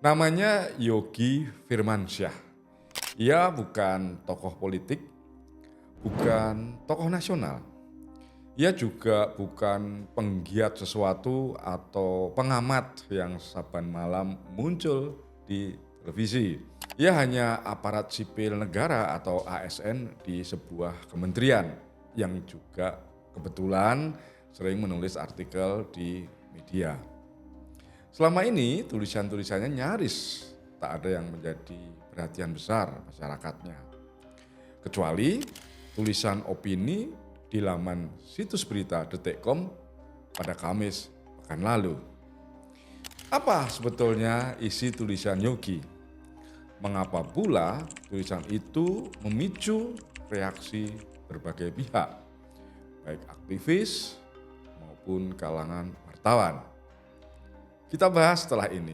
Namanya Yogi Firmansyah. Ia bukan tokoh politik, bukan tokoh nasional. Ia juga bukan penggiat sesuatu atau pengamat yang saban malam muncul di televisi. Ia hanya aparat sipil negara atau ASN di sebuah kementerian yang juga kebetulan sering menulis artikel di media. Selama ini tulisan-tulisannya nyaris tak ada yang menjadi perhatian besar masyarakatnya. Kecuali tulisan opini di laman situs berita detik.com pada Kamis pekan lalu. Apa sebetulnya isi tulisan Yogi? Mengapa pula tulisan itu memicu reaksi berbagai pihak, baik aktivis maupun kalangan wartawan? Kita bahas setelah ini.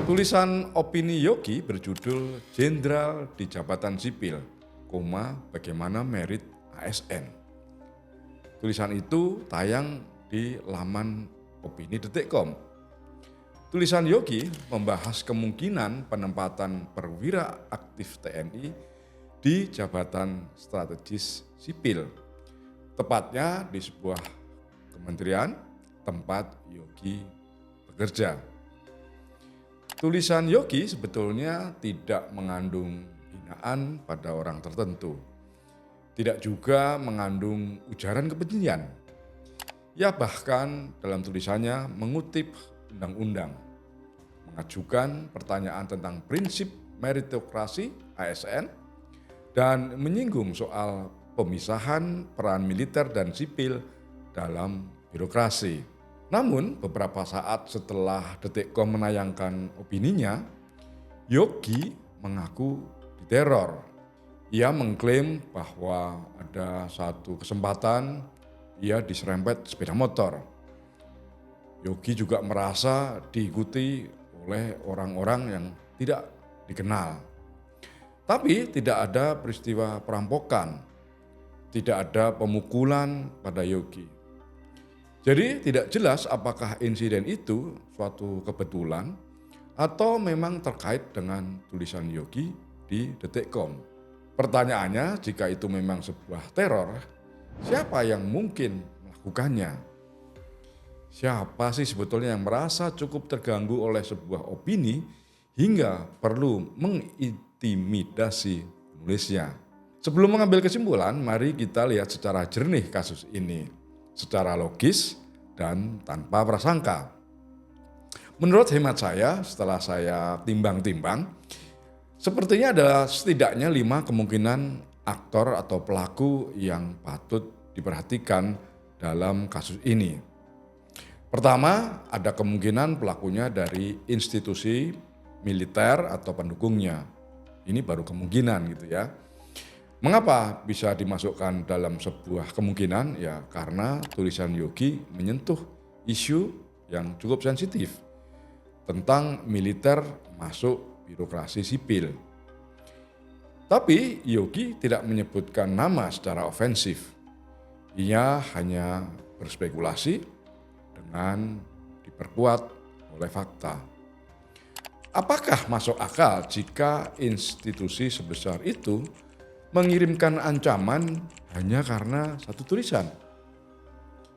Tulisan opini Yogi berjudul Jenderal di Jabatan Sipil, bagaimana merit ASN. Tulisan itu tayang di laman opini detik.com. Tulisan Yogi membahas kemungkinan penempatan perwira aktif TNI di jabatan strategis sipil, tepatnya di sebuah kementerian tempat Yogi bekerja. Tulisan Yogi sebetulnya tidak mengandung hinaan pada orang tertentu, tidak juga mengandung ujaran kebencian. Ia bahkan dalam tulisannya mengutip undang-undang, mengajukan pertanyaan tentang prinsip meritokrasi ASN, dan menyinggung soal pemisahan peran militer dan sipil dalam birokrasi. Namun beberapa saat setelah detik.com menayangkan opininya, Yogi mengaku diteror. Ia mengklaim bahwa ada satu kesempatan ia diserempet sepeda motor. Yogi juga merasa diikuti oleh orang-orang yang tidak dikenal. Tapi tidak ada peristiwa perampokan, tidak ada pemukulan pada Yogi. Jadi tidak jelas apakah insiden itu suatu kebetulan atau memang terkait dengan tulisan Yogi di detik.com. Pertanyaannya, jika itu memang sebuah teror, siapa yang mungkin melakukannya? Siapa sih sebetulnya yang merasa cukup terganggu oleh sebuah opini hingga perlu mengintimidasi penulisnya? Sebelum mengambil kesimpulan, mari kita lihat secara jernih kasus ini, secara logis dan tanpa prasangka. Menurut hemat saya, setelah saya timbang-timbang, sepertinya ada setidaknya 5 kemungkinan aktor atau pelaku yang patut diperhatikan dalam kasus ini. Pertama, ada kemungkinan pelakunya dari institusi militer atau pendukungnya. Ini baru kemungkinan gitu ya. Mengapa bisa dimasukkan dalam sebuah kemungkinan? Ya karena tulisan Yogi menyentuh isu yang cukup sensitif tentang militer masuk birokrasi sipil. Tapi Yogi tidak menyebutkan nama secara ofensif. Ia hanya berspekulasi dengan diperkuat oleh fakta. Apakah masuk akal jika institusi sebesar itu mengirimkan ancaman hanya karena satu tulisan?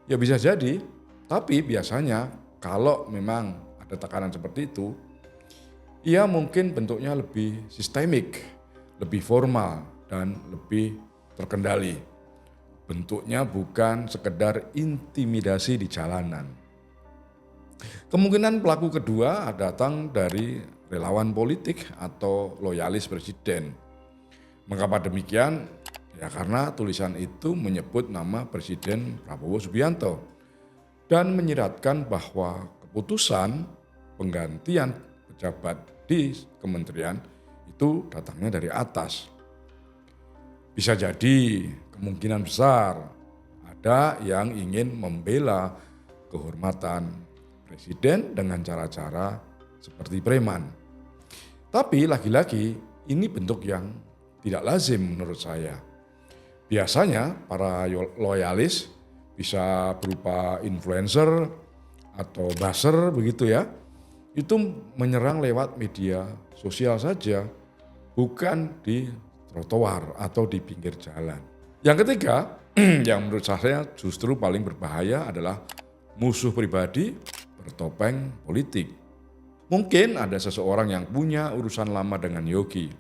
Ya bisa jadi, tapi biasanya kalau memang ada tekanan seperti itu, ia mungkin bentuknya lebih sistemik, lebih formal, dan lebih terkendali. Bentuknya bukan sekedar intimidasi di jalanan. Kemungkinan pelaku kedua datang dari relawan politik atau loyalis presiden. Mengapa demikian? Ya karena tulisan itu menyebut nama Presiden Prabowo Subianto dan menyiratkan bahwa keputusan penggantian pejabat di kementerian itu datangnya dari atas. Bisa jadi kemungkinan besar ada yang ingin membela kehormatan presiden dengan cara-cara seperti preman. Tapi lagi-lagi ini bentuk yang tidak lazim menurut saya. Biasanya para loyalis bisa berupa influencer atau buzzer begitu ya, itu menyerang lewat media sosial saja, bukan di trotoar atau di pinggir jalan. Yang ketiga, yang menurut saya justru paling berbahaya adalah musuh pribadi bertopeng politik. Mungkin ada seseorang yang punya urusan lama dengan Yogi,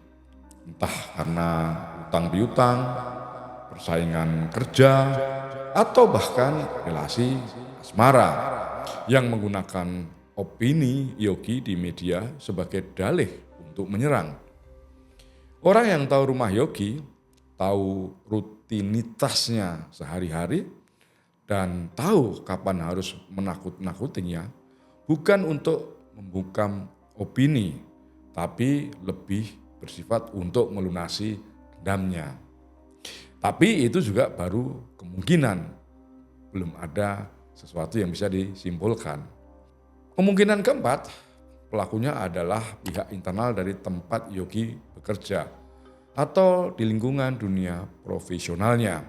entah karena utang piutang, persaingan kerja, atau bahkan relasi asmara yang menggunakan opini Yogi di media sebagai dalih untuk menyerang. Orang yang tahu rumah Yogi, tahu rutinitasnya sehari-hari, dan tahu kapan harus menakut-nakutinya, bukan untuk membungkam opini, tapi lebih bersifat untuk melunasi dendamnya. Tapi itu juga baru kemungkinan, belum ada sesuatu yang bisa disimpulkan. Kemungkinan keempat, pelakunya adalah pihak internal dari tempat Yogi bekerja atau di lingkungan dunia profesionalnya.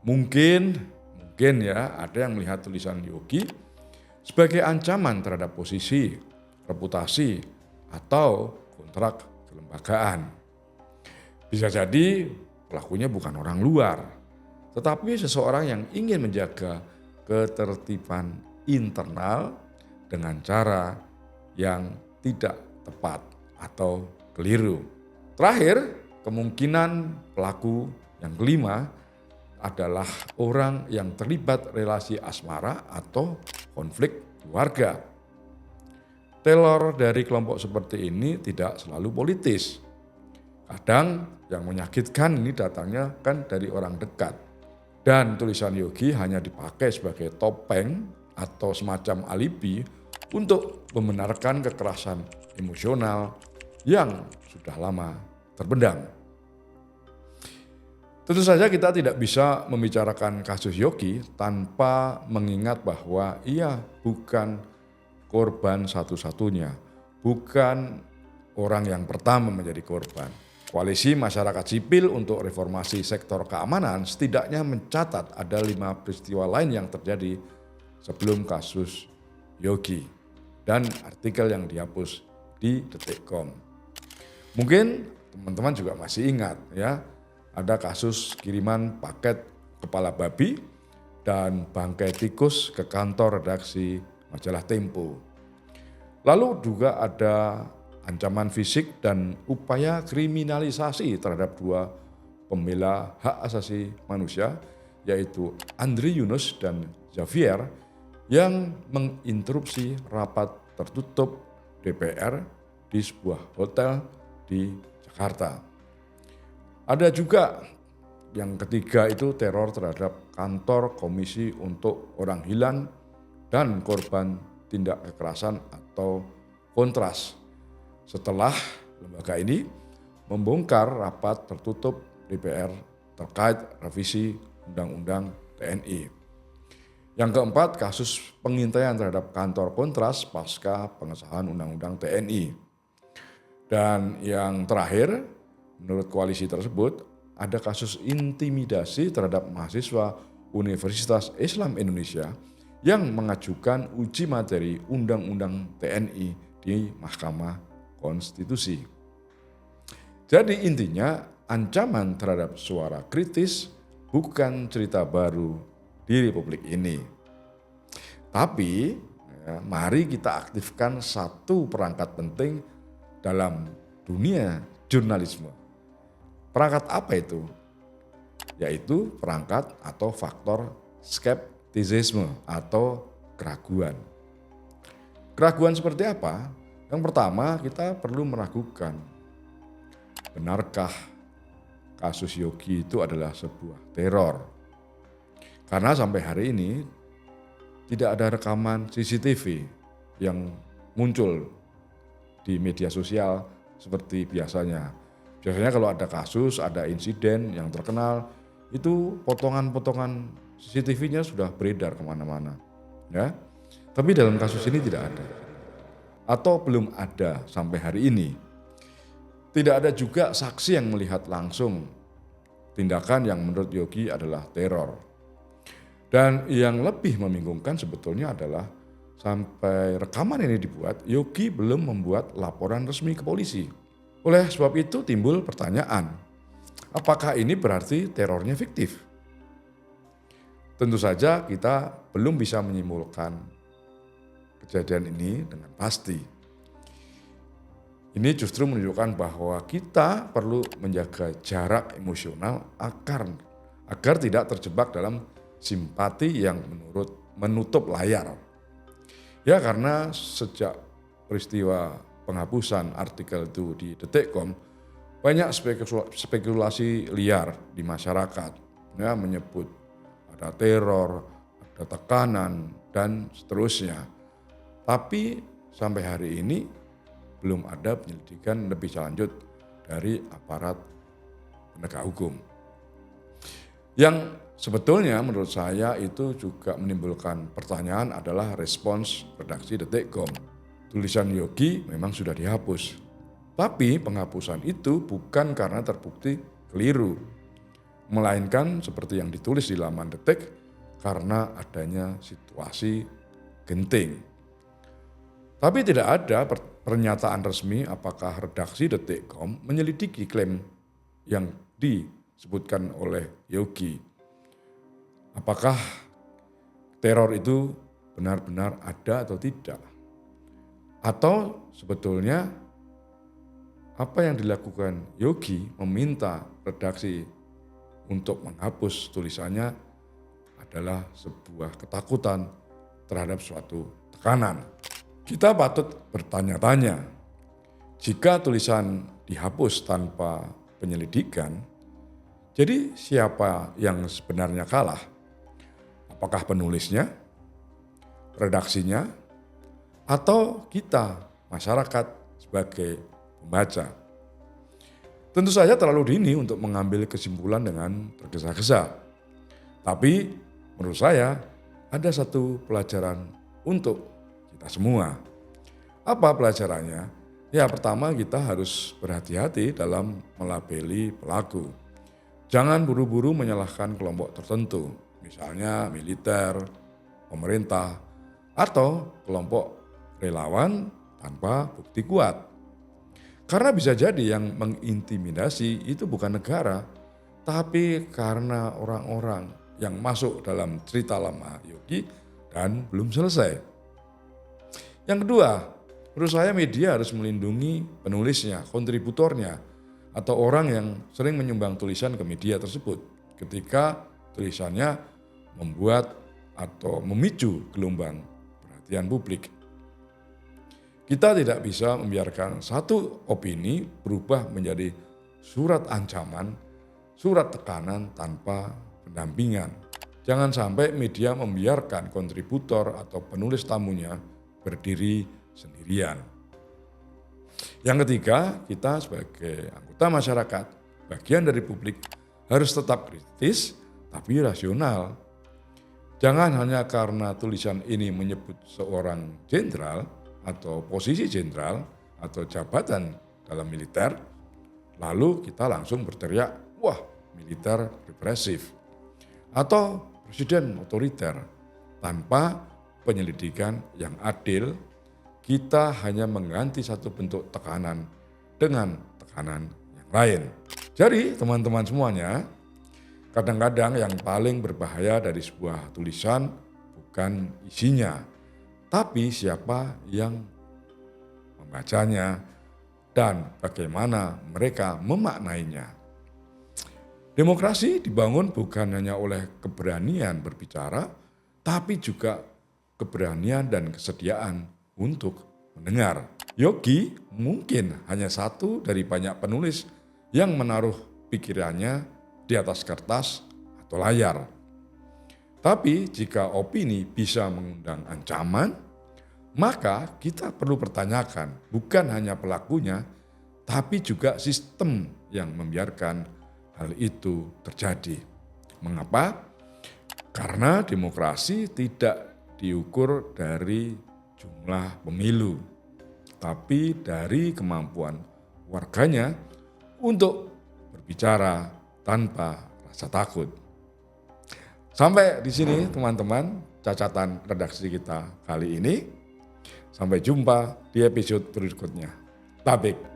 Mungkin ya ada yang melihat tulisan Yogi sebagai ancaman terhadap posisi, reputasi, atau kontrak kelembagaan. Bisa jadi pelakunya bukan orang luar, tetapi seseorang yang ingin menjaga ketertiban internal dengan cara yang tidak tepat atau keliru. Terakhir, kemungkinan pelaku yang kelima adalah orang yang terlibat relasi asmara atau konflik keluarga. Teror dari kelompok seperti ini tidak selalu politis. Kadang yang menyakitkan ini datangnya kan dari orang dekat. Dan tulisan Yogi hanya dipakai sebagai topeng atau semacam alibi untuk membenarkan kekerasan emosional yang sudah lama terpendam. Tentu saja kita tidak bisa membicarakan kasus Yogi tanpa mengingat bahwa ia bukan korban satu-satunya, bukan orang yang pertama menjadi korban. Koalisi masyarakat sipil untuk reformasi sektor keamanan setidaknya mencatat ada 5 peristiwa lain yang terjadi sebelum kasus Yogi dan artikel yang dihapus di Detik.com. Mungkin teman-teman juga masih ingat ya, ada kasus kiriman paket kepala babi dan bangkai tikus ke kantor redaksi majalah Tempo. Lalu juga ada ancaman fisik dan upaya kriminalisasi terhadap 2 pembela hak asasi manusia, yaitu Andri Yunus dan Xavier, yang menginterupsi rapat tertutup DPR di sebuah hotel di Jakarta. Ada juga yang ketiga itu teror terhadap kantor Komisi untuk Orang Hilang dan Korban Tindak Kekerasan atau Kontras. Setelah lembaga ini membongkar rapat tertutup DPR terkait revisi Undang-Undang TNI. Yang keempat, kasus pengintaian terhadap kantor Kontras pasca pengesahan Undang-Undang TNI. Dan yang terakhir, menurut koalisi tersebut, ada kasus intimidasi terhadap mahasiswa Universitas Islam Indonesia yang mengajukan uji materi Undang-Undang TNI di Mahkamah Konstitusi. Jadi intinya, ancaman terhadap suara kritis bukan cerita baru di Republik ini. Tapi mari kita aktifkan satu perangkat penting dalam dunia jurnalisme. Perangkat apa itu? Yaitu perangkat atau faktor skeptisisme atau keraguan. Keraguan seperti apa? Yang pertama, kita perlu meragukan, benarkah kasus Yogi itu adalah sebuah teror? Karena sampai hari ini tidak ada rekaman CCTV yang muncul di media sosial seperti biasanya. Biasanya kalau ada kasus, ada insiden yang terkenal, itu potongan-potongan CCTV-nya sudah beredar kemana-mana. Ya. Tapi dalam kasus ini tidak ada. Atau belum ada sampai hari ini. Tidak ada juga saksi yang melihat langsung tindakan yang menurut Yogi adalah teror. Dan yang lebih membingungkan sebetulnya adalah sampai rekaman ini dibuat, Yogi belum membuat laporan resmi ke polisi. Oleh sebab itu timbul pertanyaan, apakah ini berarti terornya fiktif? Tentu saja kita belum bisa menyimpulkan kejadian ini dengan pasti. Ini justru menunjukkan bahwa kita perlu menjaga jarak emosional agar tidak terjebak dalam simpati yang menutup layar. Ya, karena sejak peristiwa penghapusan artikel itu di Detik.com, banyak spekulasi liar di masyarakat, ya, menyebut ada teror, ada tekanan, dan seterusnya. Tapi sampai hari ini belum ada penyelidikan lebih lanjut dari aparat penegak hukum. Yang sebetulnya menurut saya itu juga menimbulkan pertanyaan adalah respons redaksi Detik.com. Tulisan Yogi memang sudah dihapus. Tapi penghapusan itu bukan karena terbukti keliru, melainkan seperti yang ditulis di laman Detik karena adanya situasi genting. Tapi tidak ada pernyataan resmi apakah redaksi Detik.com menyelidiki klaim yang disebutkan oleh Yogi. Apakah teror itu benar-benar ada atau tidak? Atau sebetulnya apa yang dilakukan Yogi meminta redaksi untuk menghapus tulisannya adalah sebuah ketakutan terhadap suatu tekanan. Kita patut bertanya-tanya, jika tulisan dihapus tanpa penyelidikan, jadi siapa yang sebenarnya kalah? Apakah penulisnya, redaksinya, atau kita, masyarakat sebagai pembaca? Tentu saja terlalu dini untuk mengambil kesimpulan dengan tergesa-gesa. Tapi menurut saya ada satu pelajaran untuk kita semua. Apa pelajarannya? Ya, pertama kita harus berhati-hati dalam melabeli pelaku. Jangan buru-buru menyalahkan kelompok tertentu, misalnya militer, pemerintah, atau kelompok relawan tanpa bukti kuat. Karena bisa jadi yang mengintimidasi itu bukan negara, tapi karena orang-orang yang masuk dalam cerita lama Yogi dan belum selesai. Yang kedua, menurut saya media harus melindungi penulisnya, kontributornya, atau orang yang sering menyumbang tulisan ke media tersebut ketika tulisannya membuat atau memicu gelombang perhatian publik. Kita tidak bisa membiarkan satu opini berubah menjadi surat ancaman, surat tekanan tanpa pendampingan. Jangan sampai media membiarkan kontributor atau penulis tamunya berdiri sendirian. Yang ketiga, kita sebagai anggota masyarakat, bagian dari publik, harus tetap kritis tapi rasional. Jangan hanya karena tulisan ini menyebut seorang jenderal atau posisi jenderal atau jabatan dalam militer, lalu kita langsung berteriak, wah, militer represif atau presiden otoriter. Tanpa penyelidikan yang adil, kita hanya mengganti satu bentuk tekanan dengan tekanan yang lain. Jadi teman-teman semuanya, kadang-kadang yang paling berbahaya dari sebuah tulisan bukan isinya, tapi siapa yang membacanya dan bagaimana mereka memaknainya. Demokrasi dibangun bukan hanya oleh keberanian berbicara, tapi juga keberanian dan kesediaan untuk mendengar. Yogi mungkin hanya satu dari banyak penulis yang menaruh pikirannya di atas kertas atau layar. Tapi jika opini bisa mengundang ancaman, maka kita perlu pertanyakan bukan hanya pelakunya, tapi juga sistem yang membiarkan hal itu terjadi. Mengapa? Karena demokrasi tidak diukur dari jumlah pemilu, tapi dari kemampuan warganya untuk berbicara tanpa rasa takut. Sampai di sini teman-teman, cacatan redaksi kita kali ini. Sampai jumpa di episode berikutnya. Tabik.